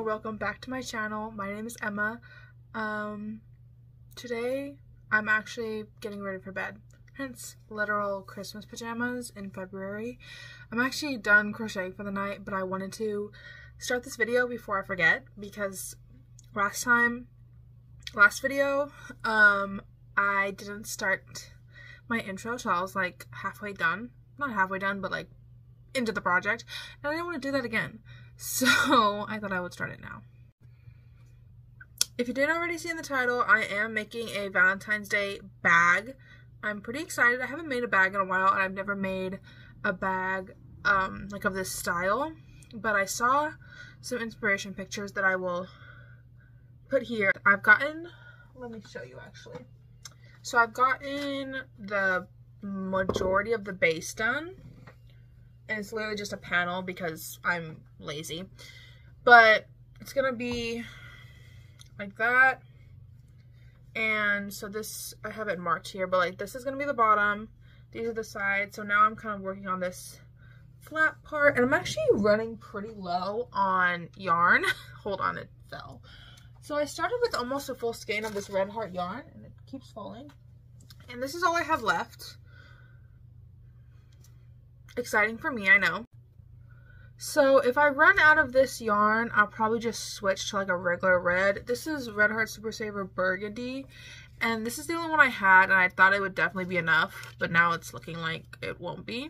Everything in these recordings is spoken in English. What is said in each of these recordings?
welcome back to my channel. My name is Emma. Today I'm actually getting ready for bed, hence literal Christmas pajamas in February. I'm actually done crocheting for the night, but I wanted to start this video before I forget because last video I didn't start my intro till I was like halfway done. Not halfway done, but like into the project, and I didn't want to do that again. So I thought I would start it now. If you didn't already see in the title, I am making a Valentine's Day bag. I'm pretty excited. I haven't made a bag in a while, and I've never made a bag like of this style. But I saw some inspiration pictures that I will put here. I've gotten, let me show you actually. So I've gotten the majority of the base done. And it's literally just a panel because I'm lazy. But it's going to be like that. And so this, I have it marked here, but like this is going to be the bottom. These are the sides. So now I'm kind of working on this flat part. And I'm actually running pretty low on yarn. Hold on, it fell. So I started with almost a full skein of this Red Heart yarn. And it keeps falling. And this is all I have left. Exciting for me, I know. So if I run out of this yarn, I'll probably just switch to like a regular red. This is Red Heart Super Saver Burgundy, and this is the only one I had, and I thought it would definitely be enough, but now it's looking like it won't be.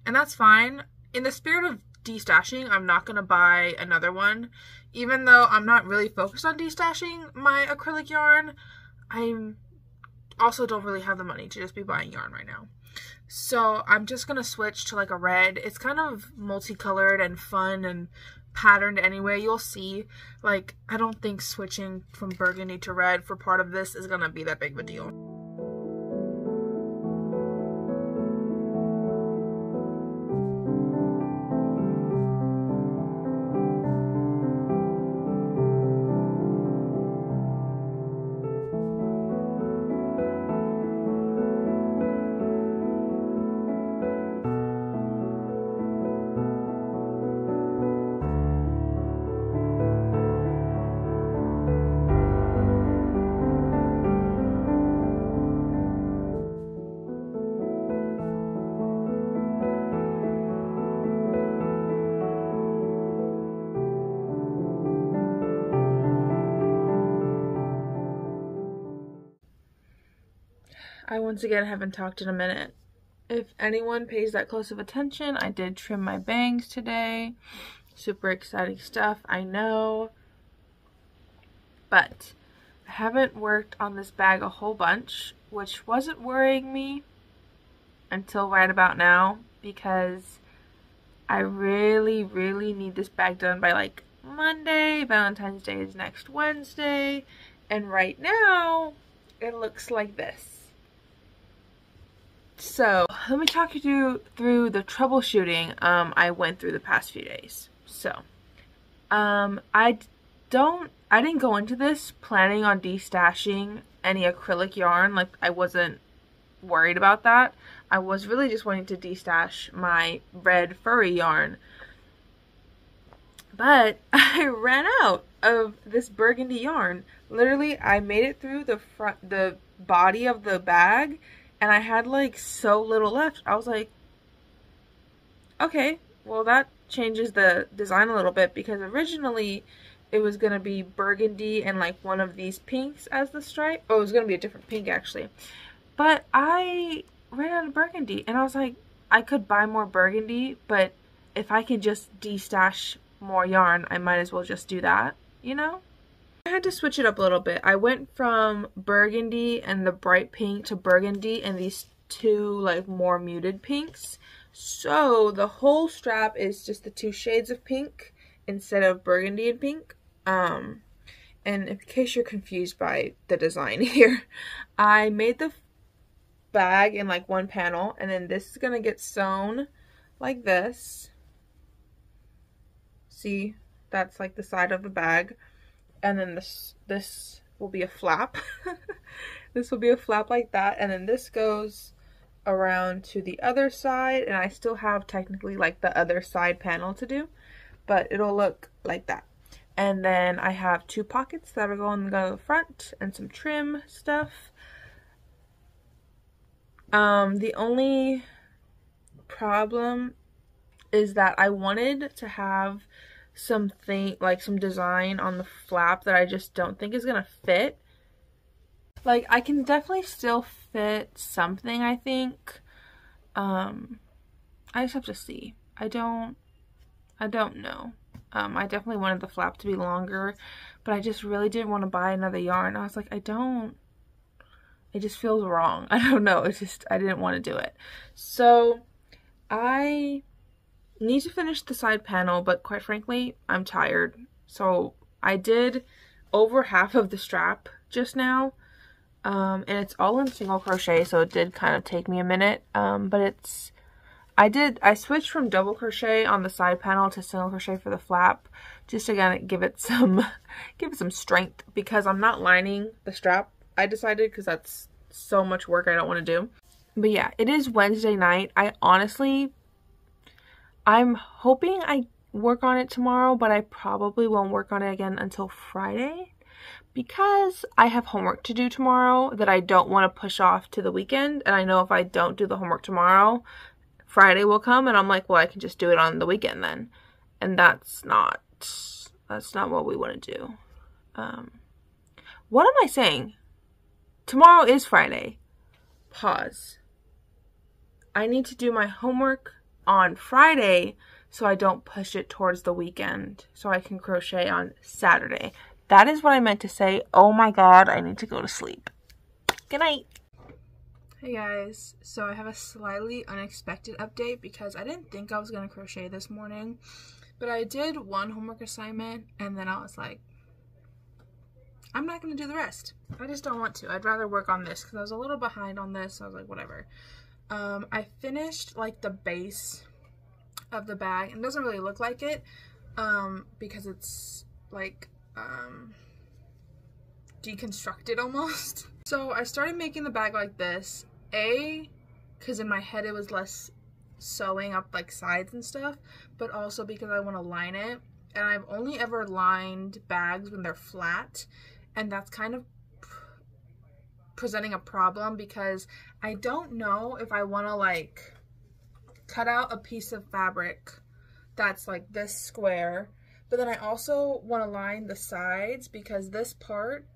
And that's fine. In the spirit of destashing, I'm not going to buy another one. Even though I'm not really focused on destashing my acrylic yarn, I also don't really have the money to just be buying yarn right now. So I'm just going to switch to like a red. It's kind of multicolored and fun and patterned anyway. You'll see. Like, I don't think switching from burgundy to red for part of this is going to be that big of a deal. I once again haven't talked in a minute. If anyone pays that close of attention, I did trim my bangs today. Super exciting stuff, I know. But I haven't worked on this bag a whole bunch, which wasn't worrying me until right about now, because I really need this bag done by like Monday. Valentine's Day is next Wednesday, and right now it looks like this. So let me talk you through the troubleshooting I went through the past few days. So I didn't go into this planning on destashing any acrylic yarn. Like, I wasn't worried about that. I was really just wanting to destash my red furry yarn. But I ran out of this burgundy yarn. Literally, I made it through the body of the bag, and I had like so little left. I was like, okay, well that changes the design a little bit, because originally it was going to be burgundy and like one of these pinks as the stripe. Oh, it was going to be a different pink actually. But I ran out of burgundy, and I was like, I could buy more burgundy, but if I could just destash more yarn, I might as well just do that, you know? I had to switch it up a little bit. I went from burgundy and the bright pink to burgundy and these two like more muted pinks. So the whole strap is just the two shades of pink instead of burgundy and pink. And in case you're confused by the design here, I made the bag in like one panel, and then this is gonna get sewn like this. See, that's like the side of the bag. And then this will be a flap. This will be a flap like that, and then this goes around to the other side, and I still have technically like the other side panel to do, but it'll look like that. And then I have 2 pockets that are going to go to the front and some trim stuff. The only problem is that I wanted to have something like some design on the flap that I just don't think is gonna fit. Like, I can definitely still fit something, I think. I just have to see. I don't know. I definitely wanted the flap to be longer, but I just really didn't want to buy another yarn. I was like, it just feels wrong. I don't know. I didn't want to do it. So I need to finish the side panel, but quite frankly, I'm tired. So I did over half of the strap just now. And it's all in single crochet, so it did kind of take me a minute. But I switched from double crochet on the side panel to single crochet for the flap, just to kind of give it some strength, because I'm not lining the strap, I decided, because that's so much work I don't want to do. But yeah, it is Wednesday night. I'm hoping I work on it tomorrow, but I probably won't work on it again until Friday, because I have homework to do tomorrow that I don't want to push off to the weekend. And I know if I don't do the homework tomorrow, Friday will come, and I'm like, well, I can just do it on the weekend then. And that's not what we want to do. What am I saying? Tomorrow is Friday. Pause. I need to do my homework on Friday so I don't push it towards the weekend, so I can crochet on Saturday. That is what I meant to say. Oh my god, I need to go to sleep. Good night. Hey guys, so I have a slightly unexpected update because I didn't think I was going to crochet this morning, but I did one homework assignment and then I was like, I'm not going to do the rest. I just don't want to. I'd rather work on this because I was a little behind on this, so I was like, whatever. I finished like the base of the bag, and it doesn't really look like it because it's like deconstructed almost. So I started making the bag like this, because in my head it was less sewing up like sides and stuff, but also because I want to line it, and I've only ever lined bags when they're flat, and that's kind of presenting a problem because I don't know if I want to like cut out a piece of fabric that's like this square, but then I also want to line the sides because this part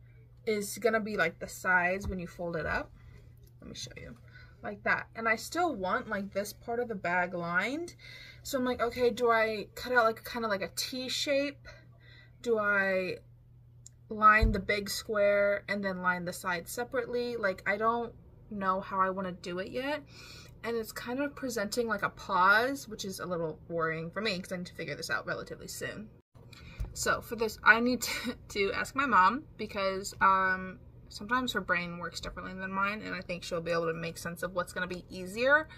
is gonna be like the sides when you fold it up. Let me show you, like that. And I still want like this part of the bag lined, so I'm like, okay, do I cut out like kind of like a T shape? Do I line the big square and then line the sides separately? Like, I don't know how I want to do it yet, and it's kind of presenting like a pause, which is a little worrying for me because I need to figure this out relatively soon. So for this, I need to ask my mom because sometimes her brain works differently than mine, and I think she'll be able to make sense of what's going to be easier.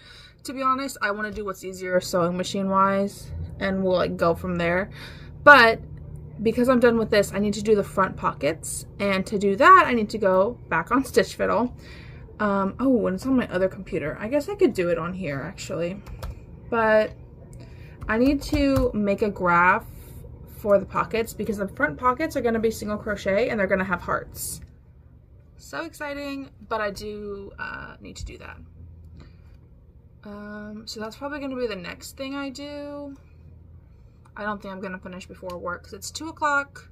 To be honest, I want to do what's easier sewing machine wise, and we'll like go from there. But because I'm done with this, I need to do the front pockets, and to do that I need to go back on Stitch Fiddle. Oh, and it's on my other computer. I guess I could do it on here actually, but I need to make a graph for the pockets because the front pockets are going to be single crochet and they're going to have hearts. So exciting, but I do need to do that. So that's probably going to be the next thing I do. I don't think I'm going to finish before work because it's 2 o'clock.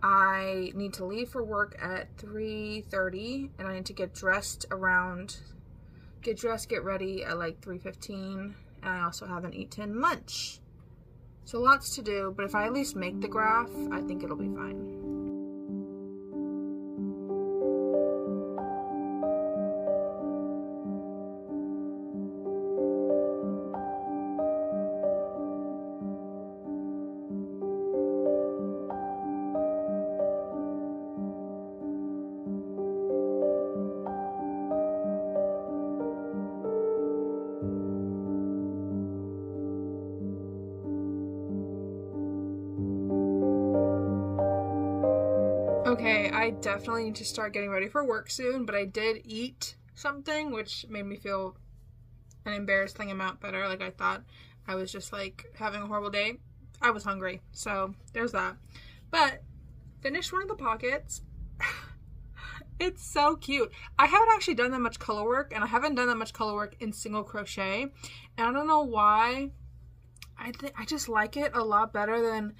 I need to leave for work at 3:30, and I need to get dressed, get ready at like 3:15, and I also have an 8:10 lunch. So lots to do, but if I at least make the graph, I think it'll be fine. Okay, I definitely need to start getting ready for work soon, but I did eat something, which made me feel an embarrassing amount better. Like, I thought I was just like having a horrible day. I was hungry, so there's that. But finished one of the pockets. It's so cute. I haven't actually done that much color work, and I haven't done that much color work in single crochet, and I don't know why. I just like it a lot better than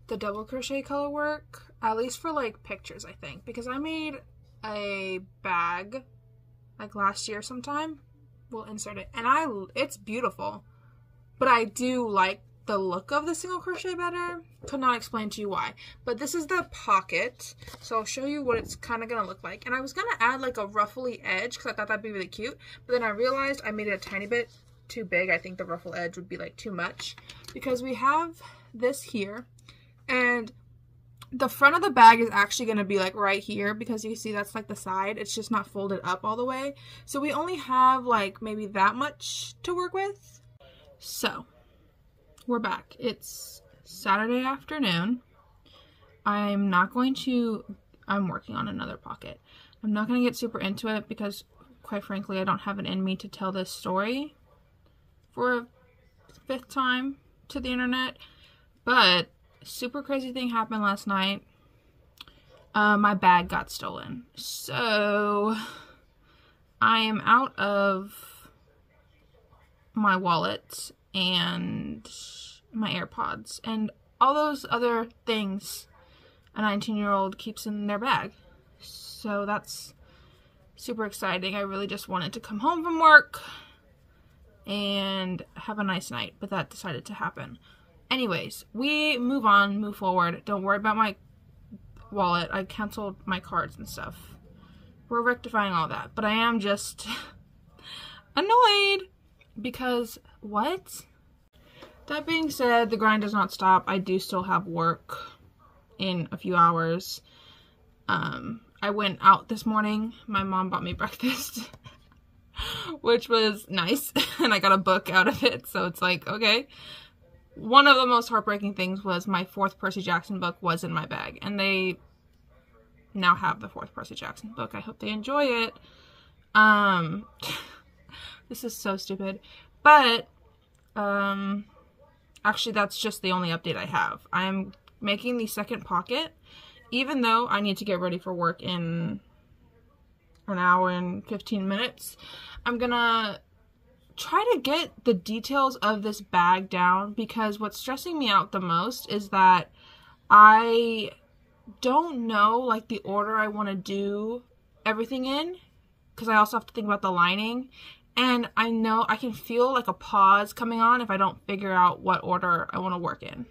the double crochet color work, at least for like pictures, I think, because I made a bag like last year sometime. We'll insert it, and it's beautiful, but I do like the look of the single crochet better. Could not explain to you why, but this is the pocket, so I'll show you what it's kind of gonna look like. And I was gonna add like a ruffly edge because I thought that'd be really cute, but then I realized I made it a tiny bit too big. I think the ruffle edge would be like too much, because we have this here, and the front of the bag is actually going to be like right here, because you see that's like the side. It's just not folded up all the way. So we only have like maybe that much to work with. So we're back. It's Saturday afternoon. I'm working on another pocket. I'm not going to get super into it because quite frankly, I don't have it in me to tell this story for a 5th time to the internet. But super crazy thing happened last night. My bag got stolen. So I am out of my wallet and my AirPods and all those other things a 19-year-old keeps in their bag. So that's super exciting. I really just wanted to come home from work and have a nice night, but that decided to happen. Anyways, we move forward. Don't worry about my wallet. I canceled my cards and stuff. We're rectifying all that, but I am just annoyed because what? That being said, the grind does not stop. I do still have work in a few hours. I went out this morning. My mom bought me breakfast, which was nice, and I got a book out of it, so it's like, okay. One of the most heartbreaking things was my 4th Percy Jackson book was in my bag, and they now have the 4th Percy Jackson book. I hope they enjoy it. This is so stupid, but actually that's just the only update I have. I am making the second pocket, even though I need to get ready for work in an hour and 15 minutes. I'm gonna try to get the details of this bag down, because what's stressing me out the most is that I don't know like the order I want to do everything in, because I also have to think about the lining, and I know I can feel like a pause coming on if I don't figure out what order I want to work in.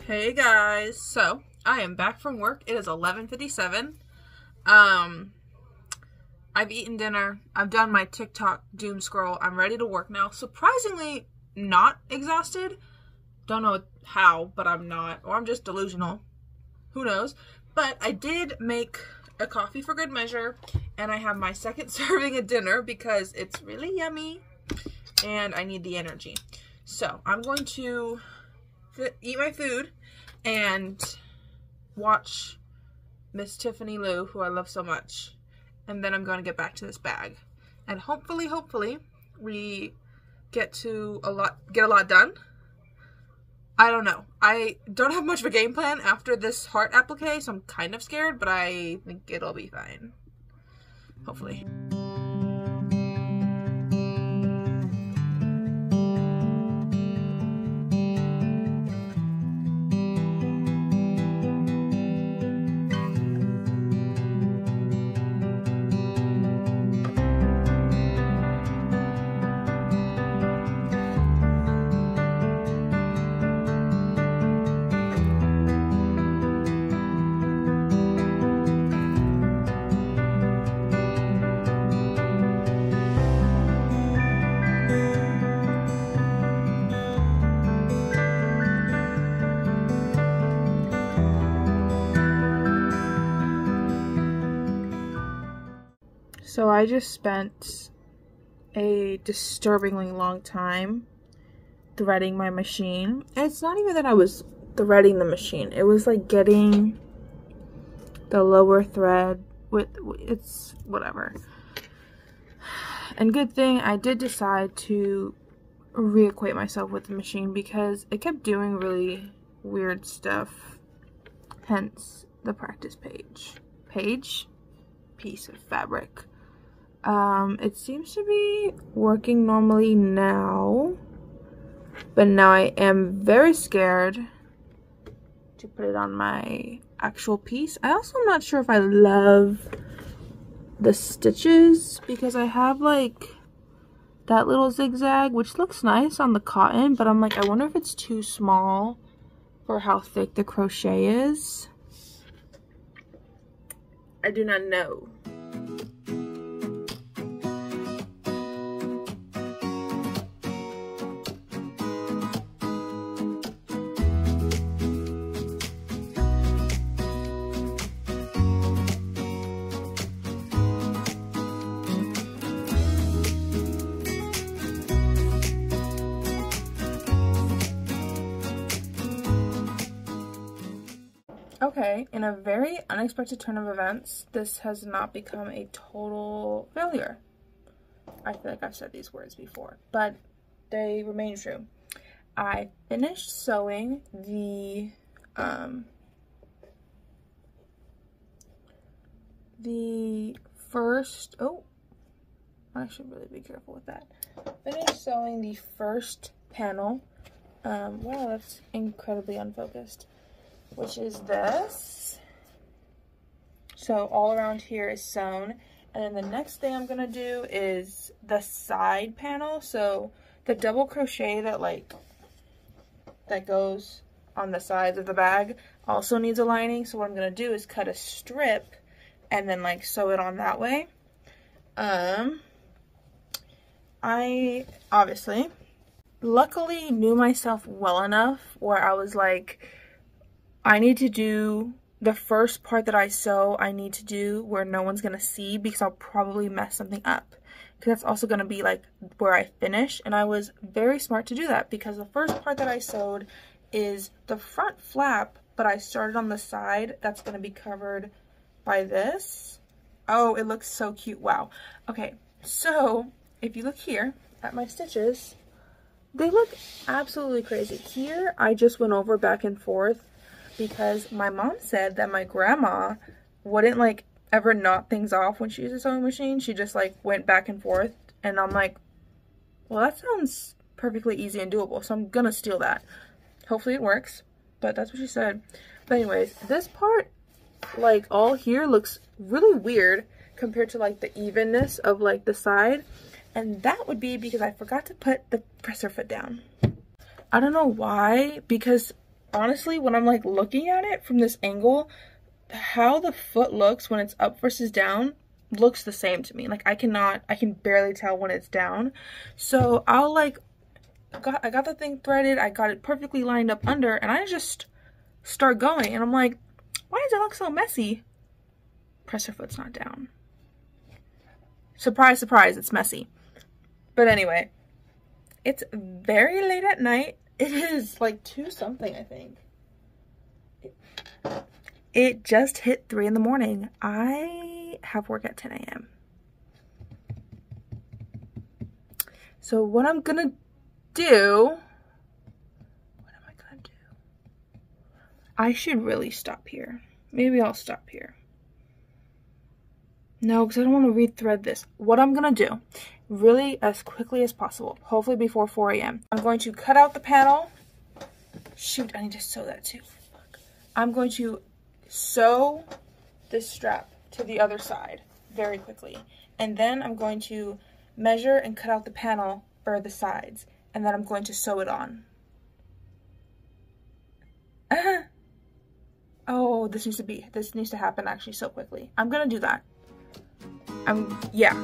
Hey guys, so I am back from work. It is 11:57. I've eaten dinner. I've done my TikTok doom scroll. I'm ready to work now. Surprisingly not exhausted. Don't know how, but I'm not. Or I'm just delusional. Who knows? But I did make a coffee for good measure, and I have my second serving of dinner because it's really yummy and I need the energy. So I'm going to eat my food and watch Miss Tiffany Lou, who I love so much, and then I'm going to get back to this bag, and hopefully we get a lot done. I don't know. I don't have much of a game plan after this heart applique, so I'm kind of scared, but I think it'll be fine. Hopefully. So I just spent a disturbingly long time threading my machine. And it's not even that I was threading the machine. It was like getting the lower thread with, it's whatever. And good thing I did decide to reacquaint myself with the machine because it kept doing really weird stuff. Hence the practice page. Piece of fabric. It seems to be working normally now, but now I am very scared to put it on my actual piece. I also am not sure if I love the stitches because I have like that little zigzag, which looks nice on the cotton, but I'm like, I wonder if it's too small for how thick the crochet is. I do not know. Okay, in a very unexpected turn of events, this has not become a total failure. I feel like I've said these words before, but they remain true. I finished sewing the first, oh, I should really be careful with that. Finished sewing the first panel. Wow, that's incredibly unfocused. Which is this. So all around here is sewn. And then the next thing I'm gonna do is the side panel. So the double crochet that goes on the sides of the bag also needs a lining. So what I'm gonna do is cut a strip and then like sew it on that way. I obviously luckily knew myself well enough where I was like, I need to do the first part that I sew, I need to do where no one's going to see because I'll probably mess something up. Because that's also going to be like where I finish. And I was very smart to do that because the first part that I sewed is the front flap, but I started on the side. That's going to be covered by this. Oh, it looks so cute. Wow. Okay, so if you look here at my stitches, they look absolutely crazy. Here, I just went over back and forth because my mom said that my grandma wouldn't like ever knot things off when she used a sewing machine. She just like went back and forth, and I'm like, well, that sounds perfectly easy and doable, so I'm gonna steal that. Hopefully it works, but that's what she said. But anyways, this part, like all here, looks really weird compared to like the evenness of like the side, and that would be because I forgot to put the presser foot down. I don't know why, because honestly, when I'm like looking at it from this angle, how the foot looks when it's up versus down looks the same to me. Like I can barely tell when it's down. So I'll like, I got the thing threaded, I got it perfectly lined up under, and I just start going, and I'm like, why does it look so messy? Presser foot's not down. Surprise, surprise, it's messy. But anyway, it's very late at night. It is like 2 something, I think. It just hit 3 in the morning. I have work at 10 a.m. So what I'm gonna do, I should really stop here. Maybe I'll stop here. No, because I don't want to rethread this. What I'm gonna do, really as quickly as possible, hopefully before 4 a.m. I'm going to cut out the panel. Shoot, I need to sew that too. Fuck. I'm going to sew this strap to the other side very quickly. And then I'm going to measure and cut out the panel for the sides. And then I'm going to sew it on. Oh, this needs to happen actually so quickly. I'm gonna do that. Yeah.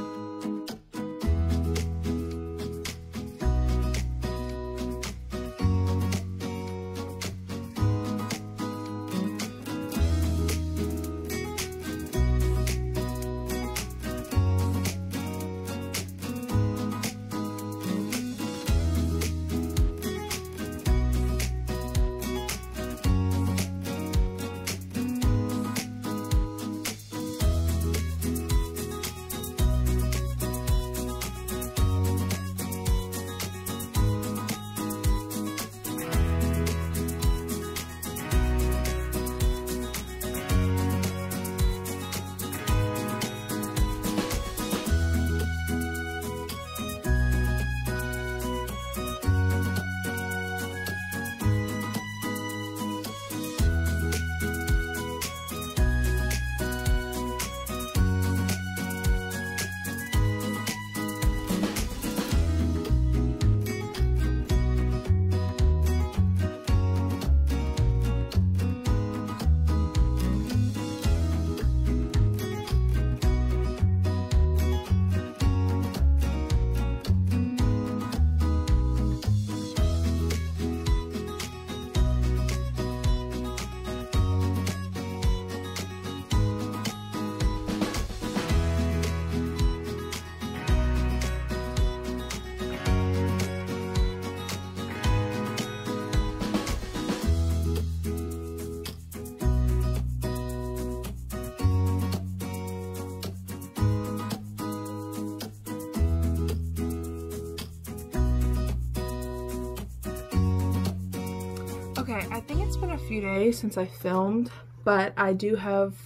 Okay, I think it's been a few days since I filmed, but I do have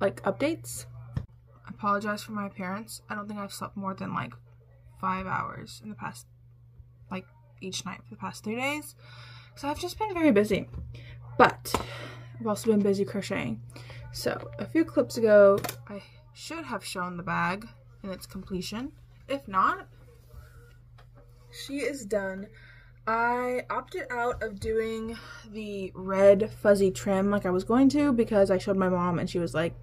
like updates. I apologize for my appearance. I don't think I've slept more than like 5 hours in the past, like each night for the past 3 days. So I've just been very busy, but I've also been busy crocheting. So a few clips ago, I should have shown the bag in its completion. If not, she is done. I opted out of doing the red fuzzy trim like I was going to because I showed my mom and she was like,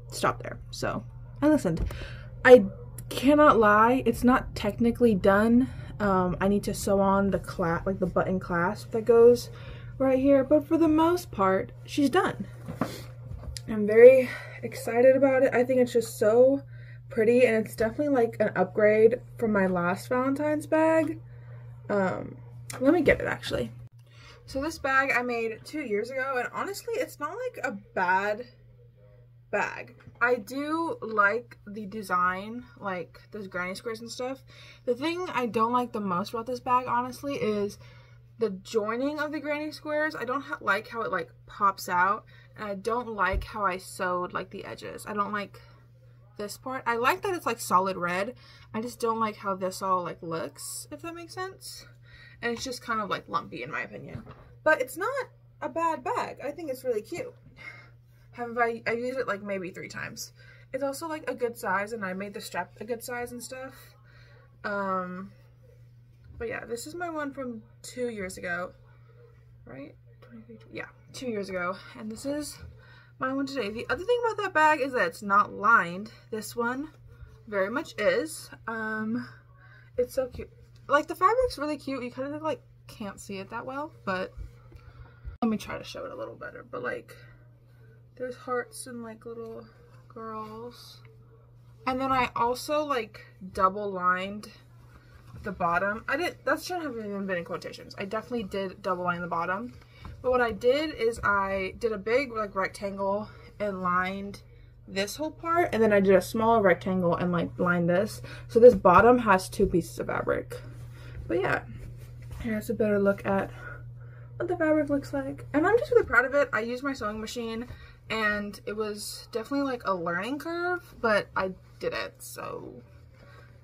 stop there. So I listened. I cannot lie, it's not technically done. I need to sew on the like the button clasp that goes right here, but for the most part, she's done. I'm very excited about it. I think it's just so pretty, and it's definitely like an upgrade from my last Valentine's bag. Let me get it actually. So this bag I made 2 years ago, and honestly, it's not like a bad bag. I do like the design, like those granny squares and stuff. The thing I don't like the most about this bag, honestly, is the joining of the granny squares. I don't like how it like pops out, and I don't like how I sewed like the edges. I don't like this part. I like that it's like solid red. I just don't like how this all like looks, if that makes sense. And it's just kind of like lumpy in my opinion. But it's not a bad bag. I think it's really cute. I used it like maybe 3 times. It's also like a good size, and I made the strap a good size and stuff. But yeah, this is my one from 2 years ago, right? Yeah, 2 years ago. And this is my one today. The other thing about that bag is that it's not lined. This one very much is. It's so cute. Like the fabric's really cute. You kind of like can't see it that well, but let me try to show it a little better. But like, there's hearts and like little girls. And then I also like double lined the bottom. That shouldn't have even been in quotations. I definitely did double line the bottom. But what I did is I did a big like rectangle and lined this whole part, and then I did a smaller rectangle and like lined this. So this bottom has 2 pieces of fabric. But yeah, here's a better look at what the fabric looks like. And I'm just really proud of it. I used my sewing machine, and it was definitely like a learning curve, but I did it, so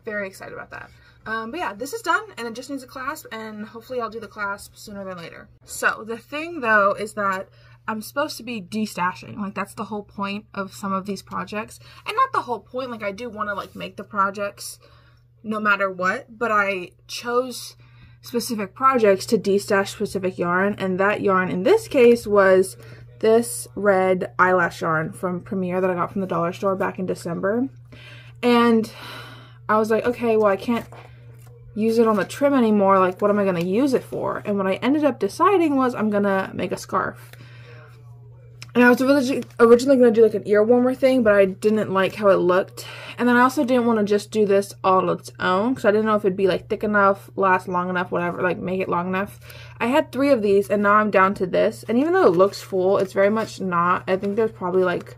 very excited about that. But yeah, this is done, and it just needs a clasp, and hopefully I'll do the clasp sooner than later. So the thing though is that I'm supposed to be destashing. Like that's the whole point of some of these projects. And not the whole point, like I do want to like make the projects no matter what, but I chose specific projects to destash specific yarn, and that yarn in this case was this red eyelash yarn from Premier that I got from the dollar store back in December. And I was like, okay, well I can't use it on the trim anymore, like what am I going to use it for? And what I ended up deciding was I'm going to make a scarf. And I was originally going to do like an ear warmer thing, but I didn't like how it looked. And then I also didn't want to just do this all on its own, because I didn't know if it'd be like thick enough, last long enough, whatever, like make it long enough. I had 3 of these, and now I'm down to this. And even though it looks full, it's very much not. I think there's probably like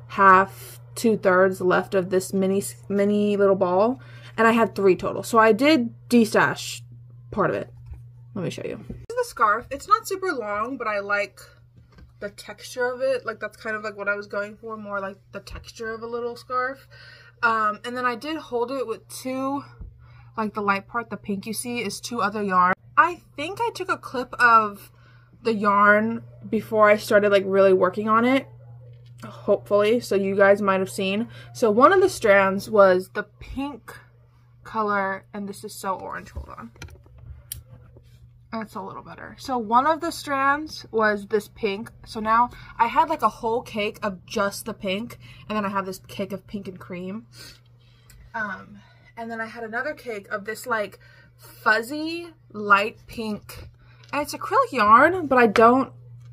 half, 2/3 left of this mini little ball. And I had 3 total. So I did destash part of it. Let me show you. This is the scarf. It's not super long, but I like the texture of it. Like that's kind of like what I was going for, more like the texture of a little scarf. And then I did hold it with 2, like the light part, the pink you see, is 2 other yarn. I think I took a clip of the yarn before I started like really working on it. Hopefully, so you guys might have seen. So one of the strands was the pink color, and this is so orange. Hold on. It's a little better. So one of the strands was this pink. So now I had like a whole cake of just the pink, and then I have this cake of pink and cream. And then I had another cake of this like fuzzy light pink, and it's acrylic yarn, but I don't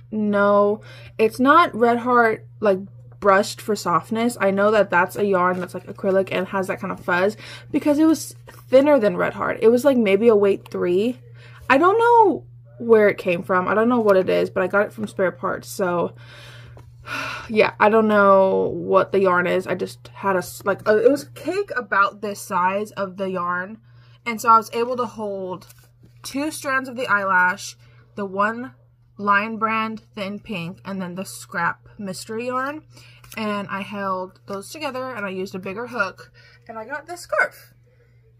know. It's not Red Heart like brushed for softness. I know that that's a yarn that's like acrylic and has that kind of fuzz because it was thinner than Red Heart. It was like maybe a weight 3. I don't know where it came from. I don't know what it is, but I got it from Spare Parts. So yeah, I don't know what the yarn is. I just had it was a cake about this size of the yarn. And so I was able to hold 2 strands of the eyelash, the one Lion Brand Thin Pink, and then the Scrap Mystery yarn. And I held those together and I used a bigger hook and I got this scarf.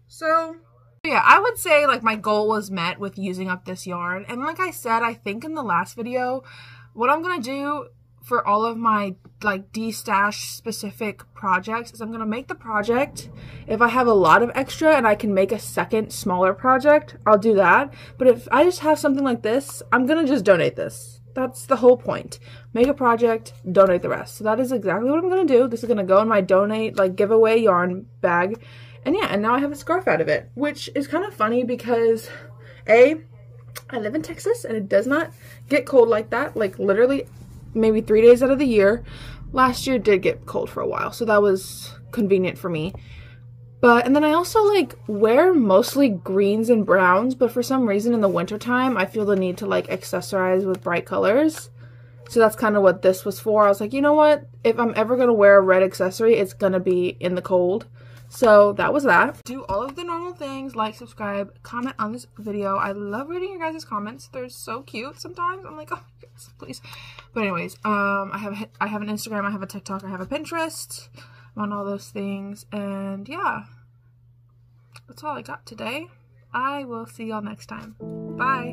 So yeah, I would say like my goal was met with using up this yarn. And like I said, I think in the last video, what I'm going to do for all of my like de-stash specific projects is I'm going to make the project. If I have a lot of extra and I can make a second smaller project, I'll do that. But if I just have something like this, I'm going to just donate this. That's the whole point. Make a project, donate the rest. So that is exactly what I'm going to do. This is going to go in my donate, like giveaway yarn bag. And yeah, and now I have a scarf out of it, which is kind of funny because I live in Texas and it does not get cold like that. Like literally maybe 3 days out of the year. Last year did get cold for a while, so that was convenient for me. And then I also like wear mostly greens and browns, but for some reason in the wintertime, I feel the need to like accessorize with bright colors. So that's kind of what this was for. I was like, you know what? If I'm ever going to wear a red accessory, it's going to be in the cold. So that was that. Do all of the normal things, like, subscribe, comment on this video. I love reading your guys' comments. They're so cute sometimes. I'm like, oh, yes, please. But anyways, I have an Instagram, I have a TikTok, I have a Pinterest. I'm on all those things. And yeah, that's all I got today. I will see y'all next time. Bye.